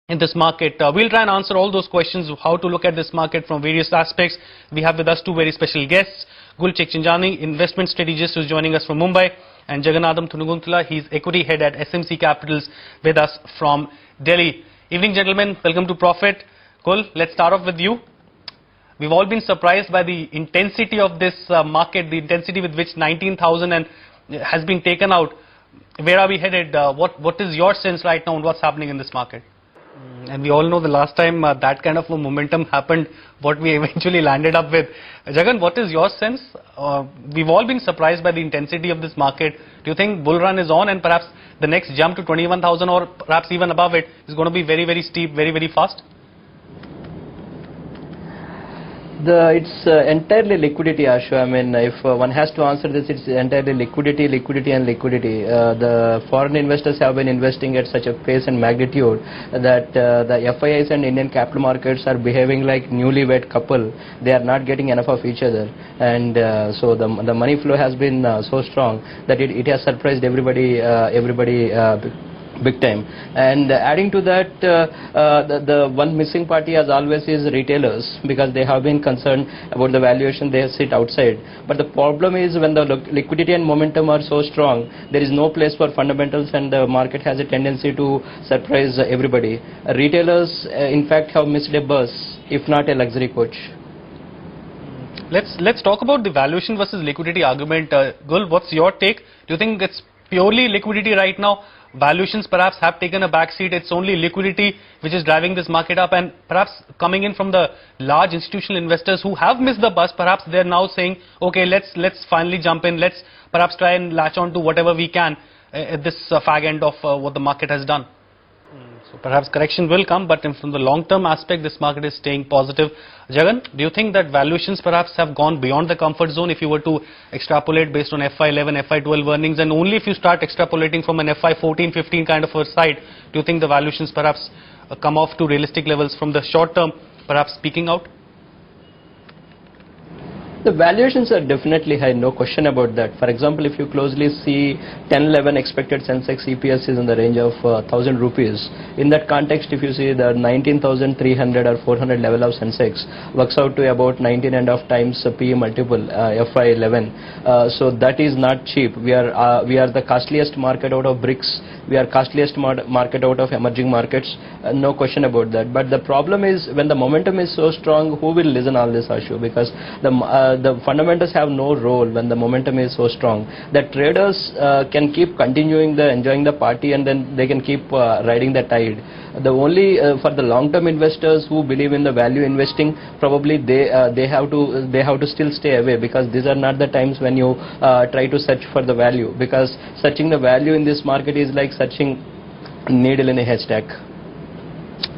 in this market. We'll try and answer all those questions, how to look at this market from various aspects. We have with us two very special guests, Gul Chekchinjani, investment strategist, who's joining us from Mumbai, and Jagannadham Thunuguntula, he's equity head at SMC Capitals, with us from Delhi. Evening, gentlemen. Welcome to Profit. Gul, let's start off with you. We've all been surprised by the intensity of this market, the intensity with which 19,000 and has been taken out. Where are we headed? What is your sense right now on what's happening in this market? And we all know the last time that kind of a momentum happened, what we eventually landed up with. Jagan, what is your sense? We've all been surprised by the intensity of this market. Do you think bull run is on and perhaps the next jump to 21,000 or perhaps even above it is going to be very, very steep, very, very fast? It's entirely liquidity, Ashu. I mean, if one has to answer this, it's entirely liquidity. The foreign investors have been investing at such a pace and magnitude that the FIIs and Indian capital markets are behaving like newlywed couple. They are not getting enough of each other, and so the money flow has been so strong that it has surprised everybody big time. And adding to that, the one missing party as always is retailers, because they have been concerned about the valuation. They sit outside. But the problem is when the liquidity and momentum are so strong, there is no place for fundamentals, and the market has a tendency to surprise everybody. Retailers, in fact, have missed a bus, if not a luxury coach. Let's talk about the valuation versus liquidity argument. Gul, what's your take? Do you think it's purely liquidity right now? Valuations perhaps have taken a backseat. It's only liquidity which is driving this market up, and perhaps coming in from the large institutional investors who have missed the bus, perhaps they're now saying, okay, let's finally jump in. Let's perhaps try and latch on to whatever we can at this fag end of what the market has done. So perhaps correction will come, but from the long-term aspect, this market is staying positive. Jagan, do you think that valuations perhaps have gone beyond the comfort zone if you were to extrapolate based on FY11, FY12 earnings, and only if you start extrapolating from an FY14, 15 kind of a side, do you think the valuations perhaps come off to realistic levels from the short term, perhaps peaking out? The valuations are definitely high, no question about that. For example, if you closely see 10-11 expected Sensex EPS is in the range of 1,000 rupees. In that context, if you see the 19,300 or 400 level of Sensex works out to about 19.5 times PE multiple, FY11. So that is not cheap. We are the costliest market out of BRICS. We are costliest market out of emerging markets. No question about that. But the problem is when the momentum is so strong, who will listen all this, Ashu? Because the fundamentals have no role when the momentum is so strong. The traders can keep continuing enjoying the party, and then they can keep riding the tide. The only for the long-term investors who believe in the value investing, probably they have to still stay away, because these are not the times when you try to search for the value, because searching the value in this market is like searching a needle in a haystack.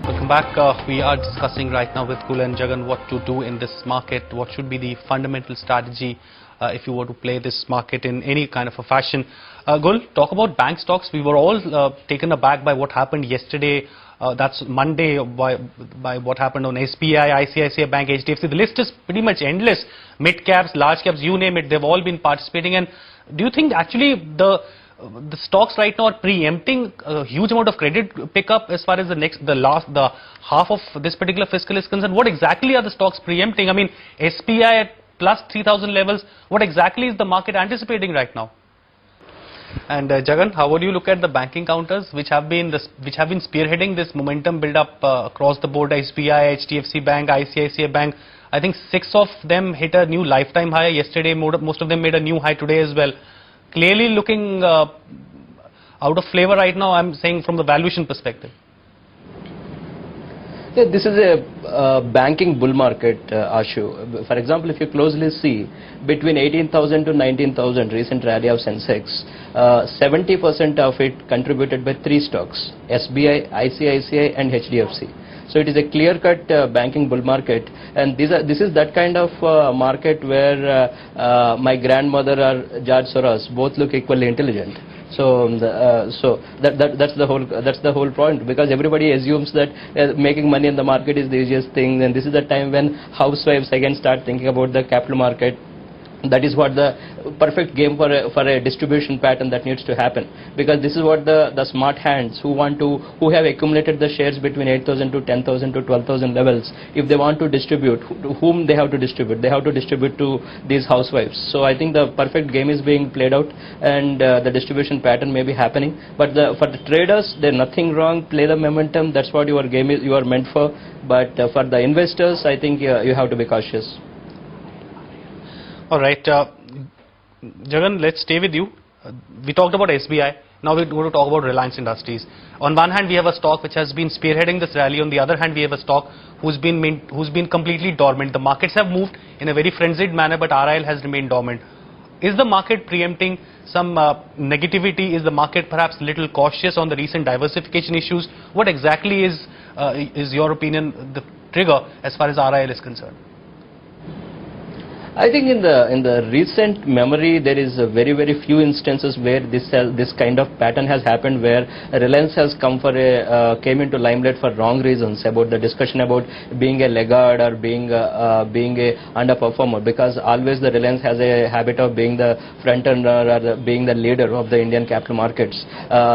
Welcome back. We are discussing right now with Gul and Jagan what to do in this market, what should be the fundamental strategy if you were to play this market in any kind of a fashion. Gul, talk about bank stocks. We were all taken aback by what happened yesterday. That's Monday, by what happened on SBI, ICICI Bank, HDFC. The list is pretty much endless. Mid caps, large caps, you name it, they've all been participating. And do you think actually the stocks right now are preempting a huge amount of credit pickup as far as the half of this particular fiscal is concerned? What exactly are the stocks preempting? I mean, SBI at plus 3,000 levels, what exactly is the market anticipating right now? And Jagan, how would you look at the banking counters which have been spearheading this momentum build up across the board? SBI, HDFC Bank, ICICI Bank. I think 6 of them hit a new lifetime high yesterday. Most of them made a new high today as well. Clearly looking out of flavor right now, I'm saying from the valuation perspective. Yeah, this is a banking bull market, Ashu. For example, if you closely see between 18,000 to 19,000 recent rally of Sensex, 70% of it contributed by 3 stocks: SBI, ICICI and HDFC. So it is a clear-cut banking bull market, and this is that kind of market where my grandmother or George Soros both look equally intelligent. So that's the whole point, because everybody assumes that making money in the market is the easiest thing, and this is the time when housewives again start thinking about the capital market. That is what the perfect game for a distribution pattern that needs to happen, because this is what the smart hands who who have accumulated the shares between 8,000 to 10,000 to 12,000 levels, if they want to distribute, to whom they have to distribute? They have to distribute to these housewives. So I think the perfect game is being played out, and the distribution pattern may be happening. But for the traders, there's nothing wrong. Play the momentum. That's what your game is. You are meant for. But for the investors, I think you have to be cautious. All right, Jagan, let's stay with you. We talked about SBI. Now we're going to talk about Reliance Industries. On one hand, we have a stock which has been spearheading this rally. On the other hand, we have a stock who's been completely dormant. The markets have moved in a very frenzied manner, but RIL has remained dormant. Is the market preempting some negativity? Is the market perhaps a little cautious on the recent diversification issues? What exactly is your opinion, the trigger as far as RIL is concerned? I think in the recent memory, there is very few instances where this kind of pattern has happened, where Reliance has came into limelight for wrong reasons, about the discussion about being a laggard or being a underperformer, because always the Reliance has a habit of being the front runner or being the leader of the Indian capital markets.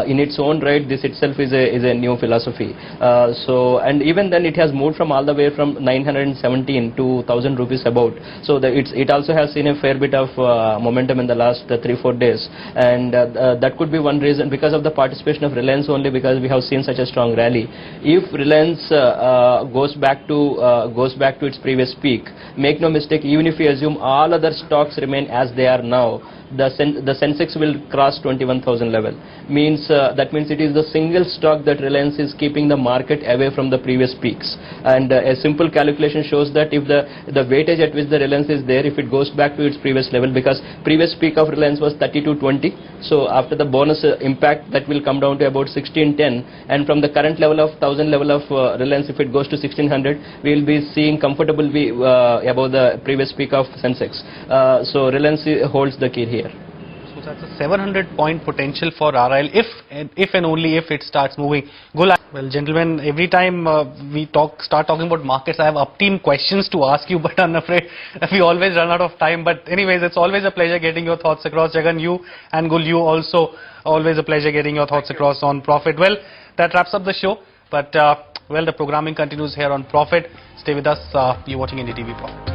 In its own right, this itself is a new philosophy. And even then it has moved from all the way from 917 to 1,000 rupees about. So it also has seen a fair bit of momentum in the last 3-4 days, and that could be one reason, because of the participation of Reliance only, because we have seen such a strong rally. If Reliance goes back to its previous peak, make no mistake, even if you assume all other stocks remain as they are now, the Sensex will cross 21,000 level. That means it is the single stock that Reliance is keeping the market away from the previous peaks. And a simple calculation shows that if the weightage at which the Reliance is there, if it goes back to its previous level, because previous peak of Reliance was 32.20, so after the bonus impact, that will come down to about 16.10, and from the current level of 1,000 level of Reliance, if it goes to 1,600, we will be seeing comfortably above the previous peak of Sensex. So Reliance holds the key here. So that's a 700-point potential for RIL if and only if it starts moving. Well, gentlemen, every time we start talking about markets, I have up-team questions to ask you, but I'm afraid we always run out of time. But anyways, it's always a pleasure getting your thoughts across. Jagan, you and Gul, you also, always a pleasure getting your thoughts across on Profit. Well, that wraps up the show. But well, the programming continues here on Profit. Stay with us. You're watching NDTV Profit.